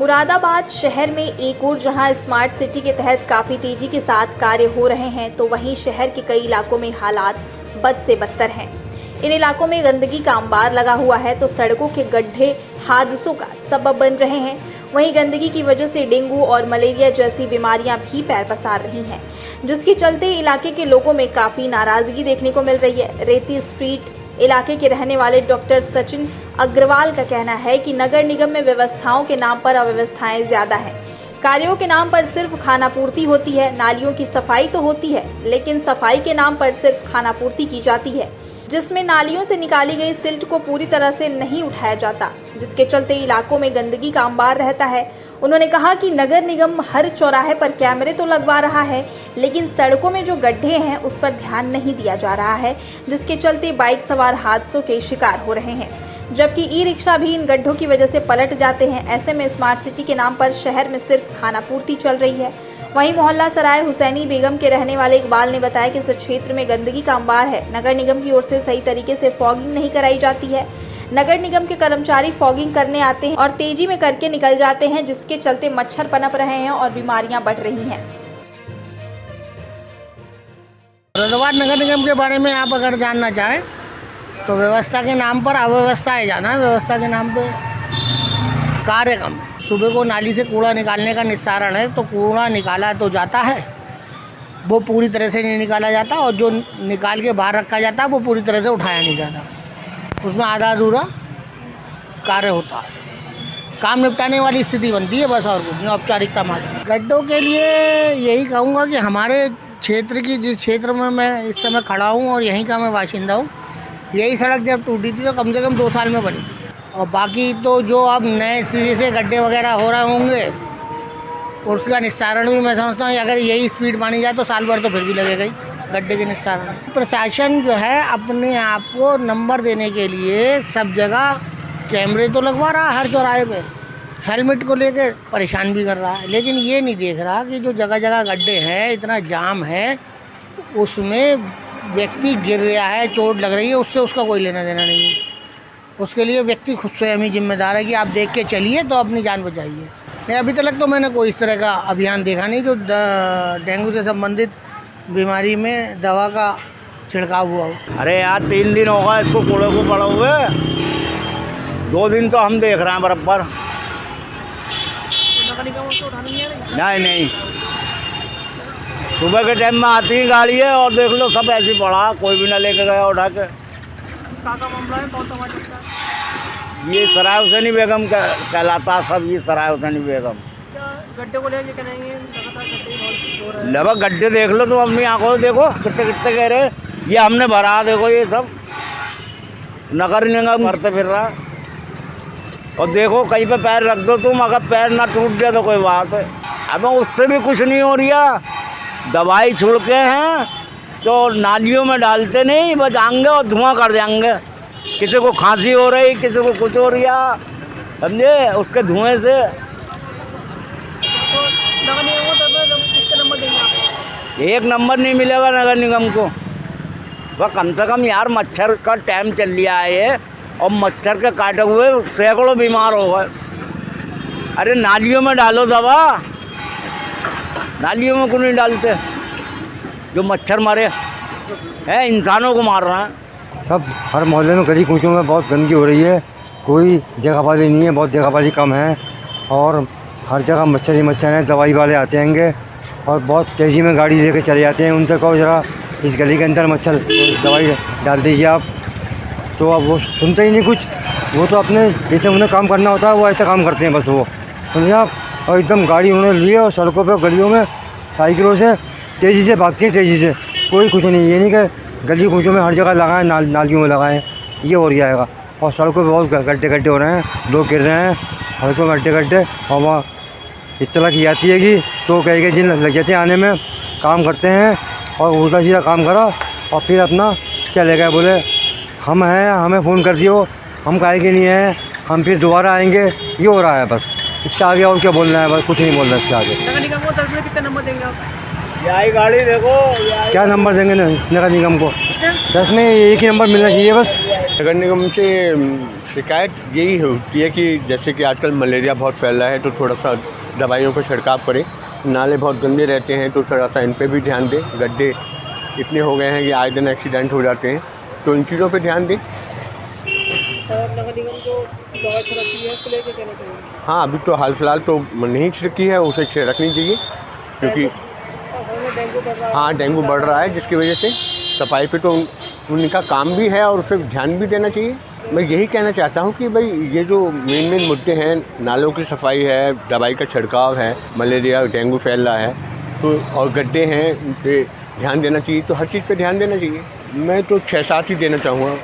मुरादाबाद शहर में एक ओर जहां स्मार्ट सिटी के तहत काफी तेजी के साथ कार्य हो रहे हैं, तो वहीं शहर के कई इलाकों में हालात बद से बदतर हैं। इन इलाकों में गंदगी का अंबार लगा हुआ है, तो सड़कों के गड्ढे हादसों का सबब बन रहे हैं। वहीं गंदगी की वजह से डेंगू और मलेरिया जैसी बीमारियां भी पैर पसार रही हैं, जिसके चलते इलाके के लोगों में काफी नाराजगी देखने को मिल रही है। रेती स्ट्रीट इलाके के रहने वाले डॉक्टर सचिन अग्रवाल का कहना है कि नगर निगम में व्यवस्थाओं के नाम पर अव्यवस्थाएं ज्यादा हैं। कार्यों के नाम पर सिर्फ खानापूर्ति होती है, नालियों की सफाई तो होती है, लेकिन सफाई के नाम पर सिर्फ खानापूर्ति की जाती है, जिसमें नालियों से निकाली गई सिल्ट को पूरी तरह से नहीं उठाया जाता, जिसके चलते इलाकों में गंदगी का अंबार रहता है। उन्होंने कहा कि नगर निगम हर चौराहे पर कैमरे तो लगवा रहा है, लेकिन सड़कों में जो गड्ढे हैं उस पर ध्यान नहीं दिया जा रहा है, जिसके चलते बाइक सवार हादसों के शिकार हो रहे हैं, जबकि ई रिक्शा भी इन गड्ढों की वजह से पलट जाते हैं। ऐसे में स्मार्ट सिटी के नाम पर शहर में सिर्फ खानापूर्ति चल रही है। वहीं मोहल्ला सराय हुसैनी बेगम के रहने वाले इकबाल ने बताया कि इस क्षेत्र में गंदगी का अंबार है। नगर निगम की ओर से सही तरीके से फॉगिंग नहीं कराई जाती है। नगर निगम के कर्मचारी फॉगिंग करने आते हैं और तेजी में करके निकल जाते हैं, जिसके चलते मच्छर पनप रहे हैं और बीमारियां बढ़ रही हैं। मुरादाबाद नगर निगम के बारे में आप अगर जानना चाहें तो व्यवस्था के नाम पर अव्यवस्था है जाना, व्यवस्था के नाम पे कार्य कम है। सुबह को नाली से कूड़ा निकालने का निस्तारण है, तो कूड़ा निकाला तो जाता है, वो पूरी तरह से नहीं निकाला जाता, और जो निकाल के बाहर रखा जाता है वो पूरी तरह से उठाया नहीं जाता। उसमें आधा अधूरा कार्य होता है, काम निपटाने वाली स्थिति बनती है बस, और कुछ नहीं, औपचारिकता मात्र। गड्ढों के लिए यही कहूँगा कि हमारे क्षेत्र की, जिस क्षेत्र में मैं इस समय खड़ा हूँ और यहीं का मैं बाशिंदा हूँ, यही सड़क जब टूटी थी तो कम से कम 2 साल में बनी थी, और बाकी तो जो अब नए सिरे से गड्ढे वगैरह हो रहे होंगे उसका निस्तारण भी मैं समझता हूँ अगर यही स्पीड मानी जाए तो साल भर तो फिर भी लगेगा ही गड्ढे के निस्तारण। प्रशासन जो है अपने आप को नंबर देने के लिए सब जगह कैमरे तो लगवा रहा है, हर चौराहे पे हेलमेट को लेकर परेशान भी कर रहा है, लेकिन ये नहीं देख रहा कि जो जगह जगह गड्ढे हैं, इतना जाम है, उसमें व्यक्ति गिर रहा है, चोट लग रही है, उससे उसका कोई लेना देना नहीं है। उसके लिए व्यक्ति खुद स्वयं ही जिम्मेदार है कि आप देख के चलिए तो अपनी जान बचाइए। नहीं, अभी तक तो मैंने कोई इस तरह का अभियान देखा नहीं जो डेंगू से संबंधित बीमारी में दवा का छिड़काव हुआ हो। अरे यार 3 दिन होगा इसको कूड़े को पड़ा हुए, 2 दिन तो हम देख रहे हैं बराबर। नहीं, सुबह के टाइम में आती है गाड़ी है और देख लो सब ऐसे पड़ा, कोई भी ना लेके गया उठा के। मामला है, कौन सा ये सराय हुसैनी बेगम का कहलाता सब, ये सराय हुसैनी बेगम। गड्ढे को लेके कहेंगे लगातार लगभग गड्ढे देख लो तुम अपनी आंखों से, देखो कितने कितने कह रहे, ये हमने भरा, देखो ये सब नगर निगम करते फिर रहा। और देखो कहीं पे पैर रख दो तुम, अगर पैर ना टूट गया तो कोई बात है, अब उससे भी कुछ नहीं हो रहा। दवाई छिड़के हैं तो नालियों में डालते नहीं, बस आएंगे और धुआं कर देंगे। किसी को खांसी हो रही, किसी को कुछ हो रहा, समझे, उसके धुएं से। तो नगर निगम को किसका नंबर देंगे आप? 1 नंबर नहीं मिलेगा नगर निगम को। वह कम से कम यार मच्छर का टाइम चल रहा है ये, और मच्छर के काटे हुए सैकड़ों बीमार हो गए। अरे नालियों में डालो दवा, नालियों में क्यों नहीं डालते? जो मच्छर मरे हैं, इंसानों को मार रहा है। सब हर मोहल्ले में गली कूचों में बहुत गंदगी हो रही है, कोई जगहबाजी नहीं है, बहुत जगहबाजी कम है, और हर जगह मच्छर ही मच्छर हैं। दवाई वाले आते हैंगे और बहुत तेज़ी में गाड़ी लेके चले जाते हैं, उनसे कहो ज़रा इस गली के अंदर मच्छर दवाई डाल दीजिए आप, तो अब वो सुनते ही नहीं कुछ। वो तो अपने जैसे उन्हें काम करना होता है वो ऐसा काम करते हैं बस, वो समझे आप। और एकदम गाड़ी उन्होंने लिए और सड़कों पे गलियों में साइकिलों से तेज़ी से भागती हैं, तेज़ी से, कोई कुछ नहीं। ये नहीं कि गली कूचों में हर जगह लगाएं, नालियों में लगाएं, ये हो जाएगा। और सड़कों पे बहुत गड्ढे हो रहे हैं, लोग गिर रहे हैं सड़कों में गड्ढे, और वहाँ इत्तला की जाती है कि तो कई दिन लग जाते हैं आने में, काम करते हैं और उल्टा सीधा काम करा और फिर अपना चले गए, बोले हम हैं, हमें फ़ोन कर दियो, हम काहे के नहीं हैं, हम फिर दोबारा आएंगे। ये हो रहा है बस, इससे आगे और क्या बोलना है, बस कुछ नहीं बोल रहा इससे आगे। नगर निगम को तरफ में कितना नंबर देंगे आप? यही गाड़ी देखो, क्या नंबर देंगे नगर निगम को? में? 10 में एक ही नंबर मिलना चाहिए बस। नगर निगम से शिकायत यही होती है कि जैसे कि आजकल मलेरिया बहुत फैल रहा है, तो थोड़ा सा दवाइयों का छिड़काव करें। नाले बहुत गंदे रहते हैं, तो थोड़ा सा इन पे भी ध्यान दें। गड्ढे इतने हो गए हैं कि आए दिन एक्सीडेंट हो जाते हैं, तो इन चीज़ों पे ध्यान दें। और नगर निगम को दवा छिड़कती है, इसको लेके कहना चाहिए। हाँ, अभी तो हाल फिलहाल तो नहीं छिड़की है, उसे छिड़कनी चाहिए, क्योंकि डेंगू बढ़ रहा है। हाँ, डेंगू बढ़ रहा है, जिसकी वजह से सफाई पे तो उनका काम भी है और उसे ध्यान भी देना चाहिए। मैं यही कहना चाहता हूँ कि भाई ये जो मेन मुद्दे हैं, नालों की सफाई है, दवाई का छिड़काव है, मलेरिया डेंगू फैल रहा है, तो और गड्ढे हैं, उन पे ध्यान देना चाहिए। तो हर चीज़ पे ध्यान देना चाहिए। मैं तो 6-7 ही देना चाहूँगा।